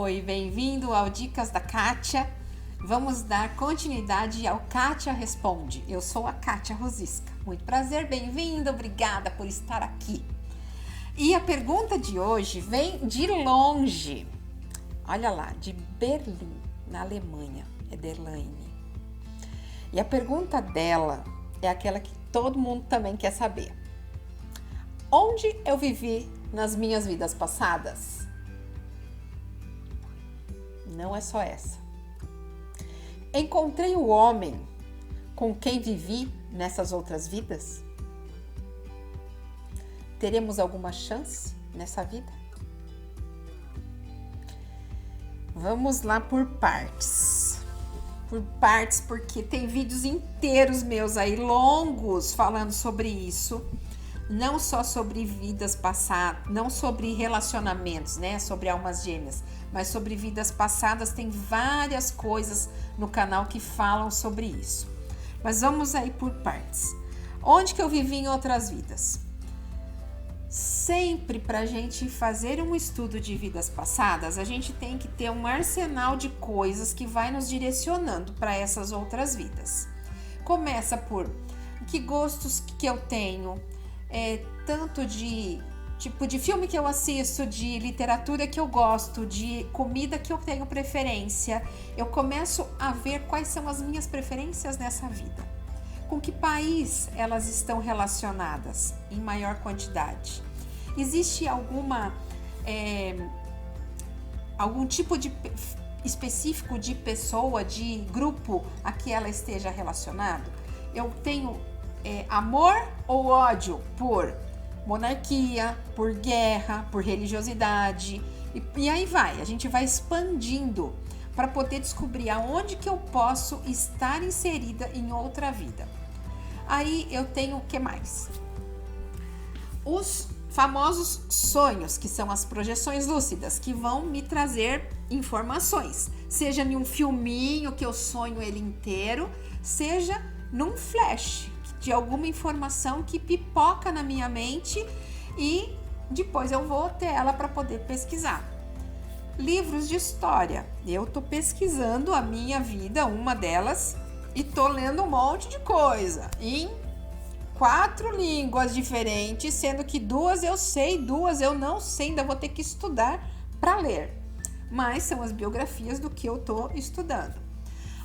Oi, bem-vindo ao Dicas da Kátia. Vamos dar continuidade ao Kátia Responde. Eu sou a Kátia Rosisca. Muito prazer, bem-vindo, obrigada por estar aqui. E a pergunta de hoje vem de longe. Olha lá, de Berlim, na Alemanha, é Delaine. E a pergunta dela é aquela que todo mundo também quer saber. Onde eu vivi nas minhas vidas passadas? Não é só essa. Encontrei o homem com quem vivi nessas outras vidas? Teremos alguma chance nessa vida? Vamos lá por partes. Por partes, porque tem vídeos inteiros meus aí, longos, falando sobre isso. Não só sobre vidas passadas, não sobre relacionamentos, né? Sobre almas gêmeas, mas sobre vidas passadas. Tem várias coisas no canal que falam sobre isso. Mas vamos aí por partes. Onde que eu vivi em outras vidas? Sempre para a gente fazer um estudo de vidas passadas, a gente tem que ter um arsenal de coisas que vai nos direcionando para essas outras vidas. Começa por que gostos que eu tenho, tanto de tipo de filme que eu assisto, de literatura que eu gosto, de comida que eu tenho preferência. Eu começo a ver quais são as minhas preferências nessa vida. Com que país elas estão relacionadas em maior quantidade? Existe algum tipo de específico de pessoa, de grupo a que ela esteja relacionado? Eu tenho amor ou ódio por monarquia, por guerra, por religiosidade, e aí vai, a gente vai expandindo para poder descobrir aonde que eu posso estar inserida em outra vida. Aí eu tenho o que mais? Os famosos sonhos, que são as projeções lúcidas, que vão me trazer informações, seja em um filminho que eu sonho ele inteiro, seja num flash de alguma informação que pipoca na minha mente e depois eu vou ter ela para poder pesquisar. Livros de história, eu tô pesquisando a minha vida, uma delas, e tô lendo um monte de coisa em 4 línguas diferentes, sendo que 2 eu sei, 2 eu não sei, ainda vou ter que estudar para ler. Mas são as biografias do que eu tô estudando.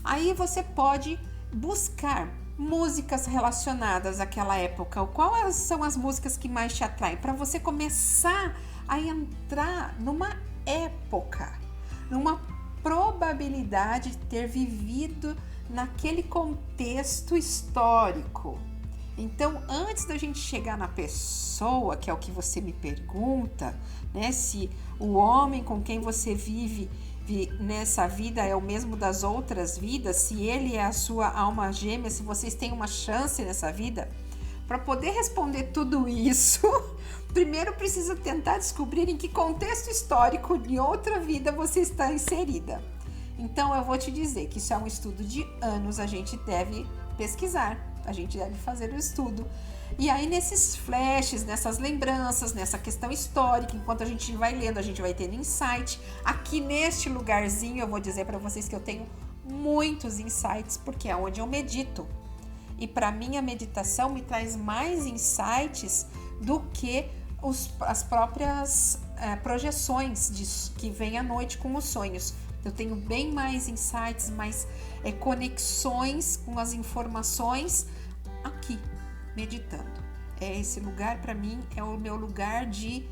Aí você pode buscar músicas relacionadas àquela época. Quais são as músicas que mais te atraem? Para você começar a entrar numa época, numa probabilidade de ter vivido naquele contexto histórico. Então, antes da gente chegar na pessoa, que é o que você me pergunta, né? Se o homem com quem você vive nessa vida é o mesmo das outras vidas, se ele é a sua alma gêmea, se vocês têm uma chance nessa vida, para poder responder tudo isso, primeiro precisa tentar descobrir em que contexto histórico de outra vida você está inserida. Então eu vou te dizer que isso é um estudo de anos, a gente deve pesquisar, a gente deve fazer o estudo. E aí nesses flashes, nessas lembranças, nessa questão histórica, enquanto a gente vai lendo, a gente vai tendo insight. Aqui neste lugarzinho eu vou dizer para vocês que eu tenho muitos insights, porque é onde eu medito. E para mim a meditação me traz mais insights do que as próprias projeções que vêm à noite com os sonhos. Eu tenho bem mais insights, mais conexões com as informações aqui, meditando. Esse lugar para mim é o meu lugar de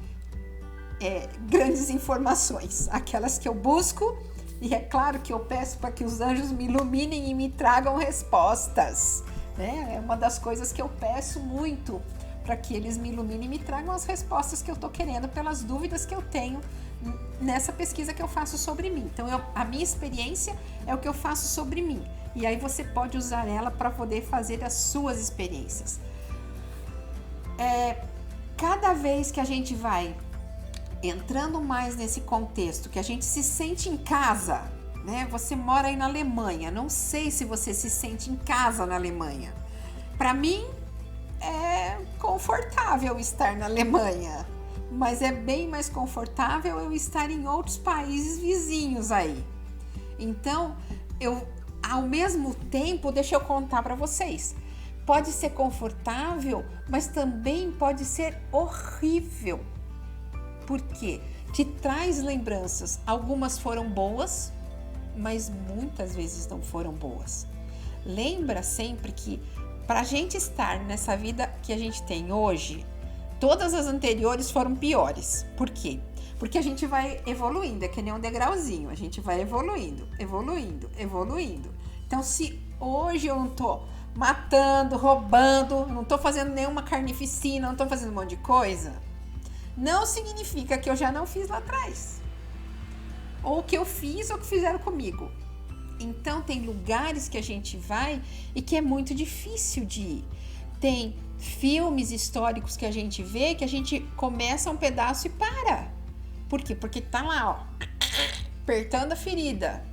grandes informações, aquelas que eu busco, e é claro que eu peço para que os anjos me iluminem e me tragam respostas, né? É uma das coisas que eu peço muito, para que eles me iluminem e me tragam as respostas que eu estou querendo pelas dúvidas que eu tenho nessa pesquisa que eu faço sobre mim. Então, a minha experiência é o que eu faço sobre mim. E aí você pode usar ela para poder fazer as suas experiências. Cada vez que a gente vai entrando mais nesse contexto, que a gente se sente em casa, né? Você mora aí na Alemanha, não sei se você se sente em casa na Alemanha. Para mim, é confortável estar na Alemanha. mas é bem mais confortável eu estar em outros países vizinhos aí. Então, ao mesmo tempo, deixa eu contar para vocês, pode ser confortável, mas também pode ser horrível. Por quê? Te traz lembranças. Algumas foram boas, mas muitas vezes não foram boas. Lembra sempre que para a gente estar nessa vida que a gente tem hoje, todas as anteriores foram piores. Por quê? Porque a gente vai evoluindo, é que nem um degrauzinho, a gente vai evoluindo. Então, se hoje eu não tô matando, roubando, não tô fazendo nenhuma carnificina, não tô fazendo um monte de coisa, não significa que eu já não fiz lá atrás. Ou que eu fiz ou que fizeram comigo. Então, tem lugares que a gente vai e que é muito difícil de ir. Tem filmes históricos que a gente vê que a gente começa um pedaço e para. Por quê? Porque tá lá, ó, apertando a ferida.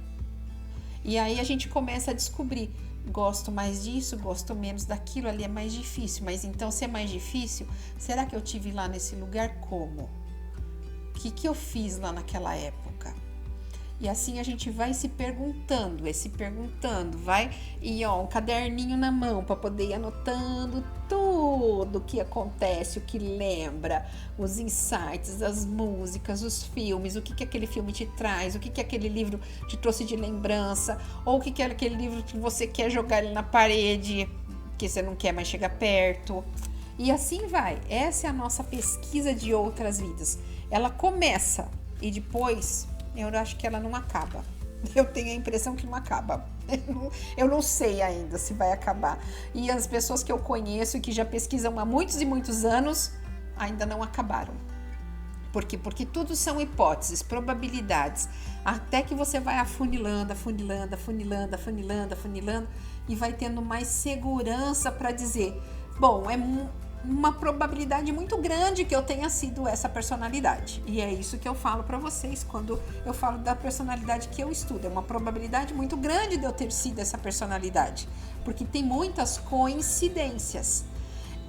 E aí a gente começa a descobrir, gosto mais disso, gosto menos daquilo, ali é mais difícil. Mas então, se é mais difícil, será que eu tive lá nesse lugar como? O que eu fiz lá naquela época? E assim a gente vai se perguntando, vai, e ó, um caderninho na mão para poder ir anotando tudo o que acontece, o que lembra, os insights, as músicas, os filmes, o que aquele filme te traz, o que aquele livro te trouxe de lembrança, ou o que é aquele livro que você quer jogar ele na parede, que você não quer mais chegar perto. E assim vai. Essa é a nossa pesquisa de outras vidas. Ela começa e depois eu acho que ela não acaba. Eu tenho a impressão que não acaba. Eu não sei ainda se vai acabar. E as pessoas que eu conheço e que já pesquisam há muitos e muitos anos ainda não acabaram. Por quê? Porque tudo são hipóteses, probabilidades. Até que você vai afunilando e vai tendo mais segurança para dizer, bom, é uma probabilidade muito grande que eu tenha sido essa personalidade. E é isso que eu falo para vocês quando eu falo da personalidade que eu estudo. É uma probabilidade muito grande de eu ter sido essa personalidade, porque tem muitas coincidências.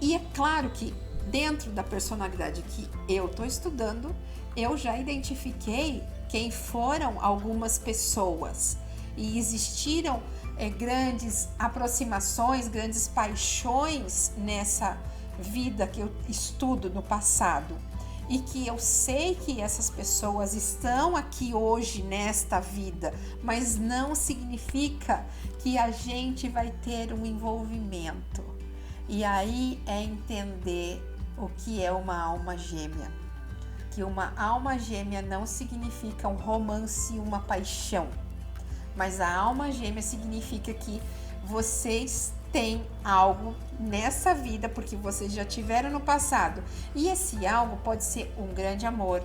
E é claro que dentro da personalidade que eu estou estudando, eu já identifiquei quem foram algumas pessoas. E existiram grandes aproximações, grandes paixões nessa vida que eu estudo no passado, e que eu sei que essas pessoas estão aqui hoje nesta vida, mas não significa que a gente vai ter um envolvimento. E aí é entender o que é uma alma gêmea. Que uma alma gêmea não significa um romance e uma paixão, mas a alma gêmea significa que vocês têm algo nessa vida, porque vocês já tiveram no passado. E esse algo pode ser um grande amor,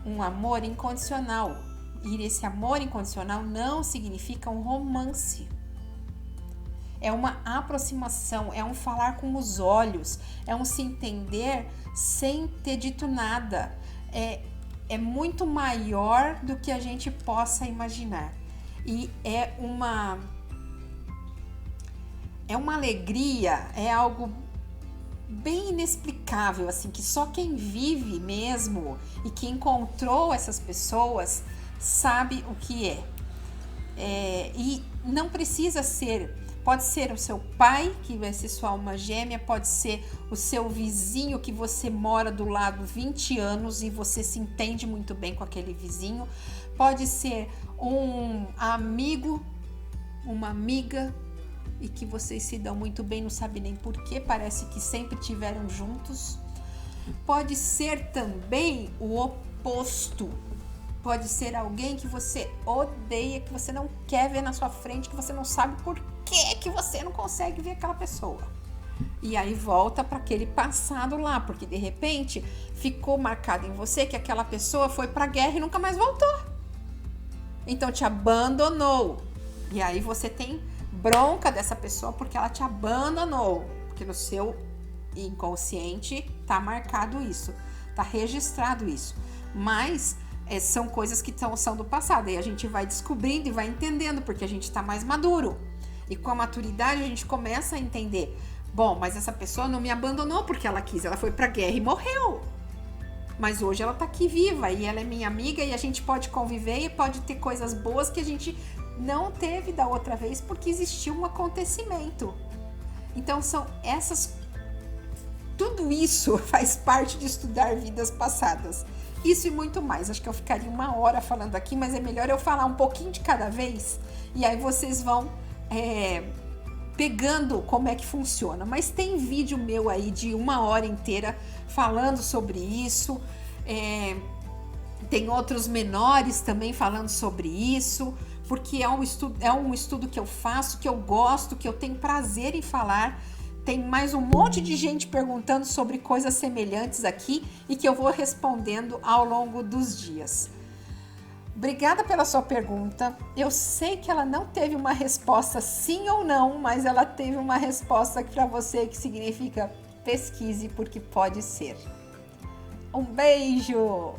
um amor incondicional. E esse amor incondicional não significa um romance. É uma aproximação, é um falar com os olhos, é um se entender sem ter dito nada. É muito maior do que a gente possa imaginar. E é uma alegria, é algo bem inexplicável, assim, que só quem vive mesmo e que encontrou essas pessoas sabe o que é. E não precisa ser, pode ser o seu pai, que vai ser sua alma gêmea, pode ser o seu vizinho que você mora do lado 20 anos e você se entende muito bem com aquele vizinho, pode ser um amigo, uma amiga, e que vocês se dão muito bem, não sabem nem porquê, parece que sempre estiveram juntos. Pode ser também o oposto. Pode ser alguém que você odeia, que você não quer ver na sua frente, que você não sabe por que você não consegue ver aquela pessoa. E aí volta para aquele passado lá, porque de repente ficou marcado em você que aquela pessoa foi para a guerra e nunca mais voltou. Então te abandonou. E aí você tem bronca dessa pessoa porque ela te abandonou, porque no seu inconsciente tá marcado isso, tá registrado isso, mas são coisas que são do passado, e a gente vai descobrindo e vai entendendo, porque a gente tá mais maduro, e com a maturidade a gente começa a entender, bom, mas essa pessoa não me abandonou porque ela quis, ela foi pra guerra e morreu. Mas hoje ela tá aqui viva e ela é minha amiga e a gente pode conviver e pode ter coisas boas que a gente não teve da outra vez porque existiu um acontecimento. Então são essas... Tudo isso faz parte de estudar vidas passadas. Isso e muito mais. Acho que eu ficaria 1 hora falando aqui, mas é melhor eu falar um pouquinho de cada vez e aí vocês vão pegando como é que funciona. Mas tem vídeo meu aí de 1 hora inteira falando sobre isso. Tem outros menores também falando sobre isso, porque é um estudo que eu faço, que eu gosto, que eu tenho prazer em falar. Tem mais um monte de gente perguntando sobre coisas semelhantes aqui e que eu vou respondendo ao longo dos dias. Obrigada pela sua pergunta. Eu sei que ela não teve uma resposta sim ou não, mas ela teve uma resposta para você que significa pesquise porque pode ser. Um beijo!